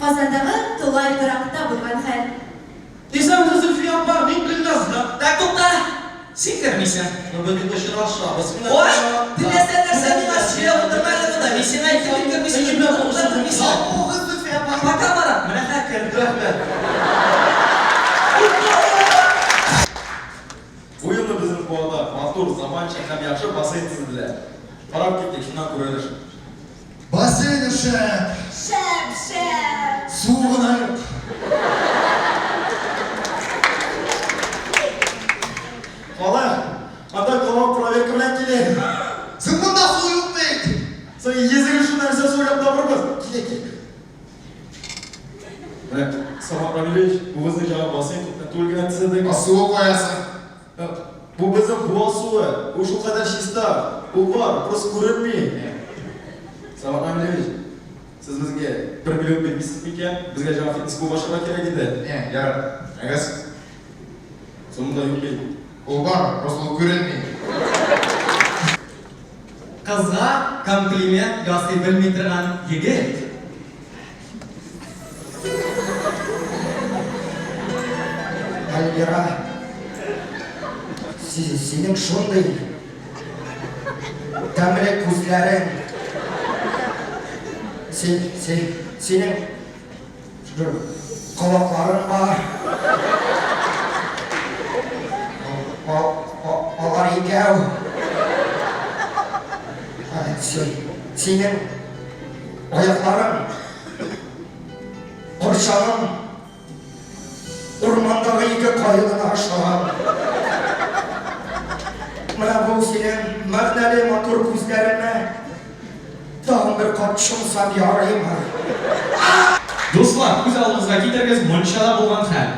Казандағы Тулай тұрақта болған хәл. Десем Зульфия апа, мен Гүлназға. Так, тоқта, сен кірмейсің. Бүгін де шыраша, басымда. Ой, тілесен нәрсе мені шыра отырмайды да, мен сен айтты мен кірмейсің. Мен болсын, Оғыз Зульфия апа. Бақа бара, мына хәкір. Рахмет. Bu yılda bizim kovada motor, zamancha ham yaxshi basseyn tizildilar. Qarab ketdik, shundan ko'raylik. Бассейн шәп, Шәп. суығына Qalay, anda qolib proverka bilan keling. Сен мұнда су жоқ дейді. Sen yeziga shu narsa so'rab topirmiz. Келе. Mana, Samad Amilovich, bu bizning javob basseyn to'lgan tizildik. Суы қоясың. Bu bizim buva suvi. U shu qadar shista. U bor, просто ko'rinmaydi. Samad Amilovich, siz bizga 1 million bermaysizmi ekan? Bizga javob fitness bu boshqa kerak edi. Яр, әгәс. Sonunda yo'qlaydi. Ол бар, просто ол көрінмейді. Қызға комплимент ясый білмей тұрған егет. Альбира, сенің шондай тәмірі көзлерің, сенің құлақларың бар, олар екеу, сенің аяқтарың, құршағың, Урмандағы екі қайығына ашылған. Мына бұл сенің мағыналы мотор көздеріне тағын бір қат жұмсап ярайма. Достар, көз алдыңызға кетергіз мұншада болған хәл.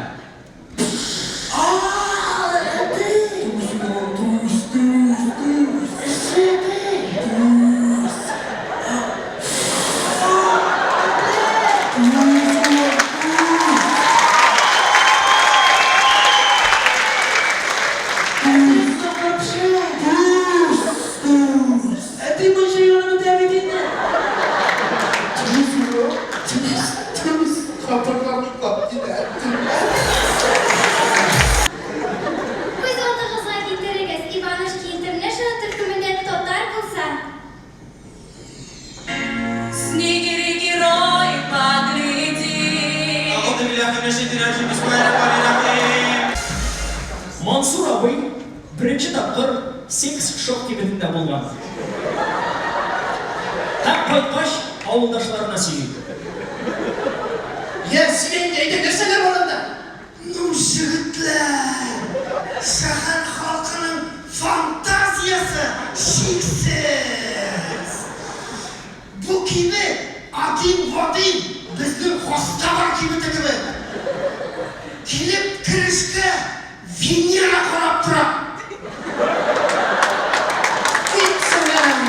Мансур абый бірінші тапқыр секс шок кебетінде болған. Тап қайтқаш ауылдашларына сүйейді. Сенің дейді нәрселер болында? Жігітлер, шаһар халқының фантазиясы шексіз. Бұл кеме один-в-один біздің хостабар кеметі. Келіп кірісті Венера қарап тұра. Кетсілем,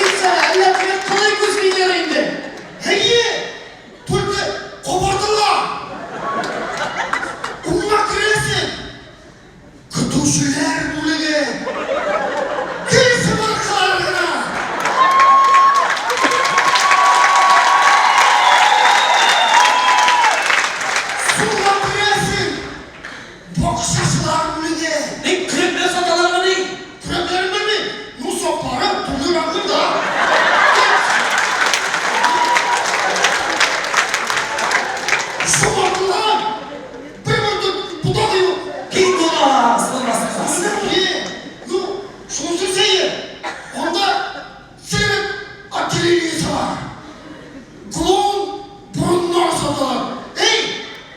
әлі қалай көз Венера енді? Только қобырдыла. Ұлына кіресің. Күтушілер бөлігі. Кірісі бұрқаларына. Суға кіресің. Боксашылар бөлігі. Күрекпен саталарға не? Күректерін білмей, мұсоқлары тұлыр ақылда. Шұғатылған! Бір-бірді бұдағы yok. Кейін дола, сылмасын қасы. Шоңсы сейі, онда сенің отделениесі бар. Клоун бұрыннан саталар.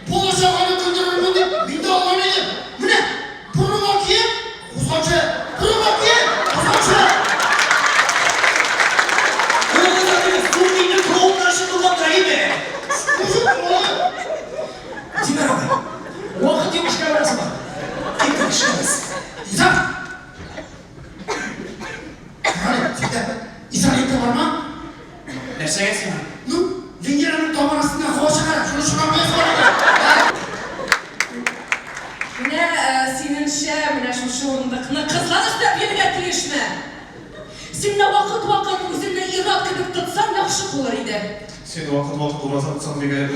Болашағаны күндірілмін деп, менде алған едім. Міне, бұрынға киіп, қосқаншы. Бұрынға киіп, қосқаншы. Оғыз әдеміз, бұл мені клоуннан шықылған дайы ме? Тимер абай, уақыт емішке арасы бар. Кепті ішкіміз. İzah! İzah var mı? Нәрсе кәсің? Venera'nın damarasından hava çıkar. Şunu çıkarmaya sonra. Менә синеңчә, менә шушы урындыкны кызлар эшләп йөрергә тиешме? Син вакыт үзеңне ират кебек тотсаң яхшы булыр иде. Seni vaqt-vaqt urasan, degan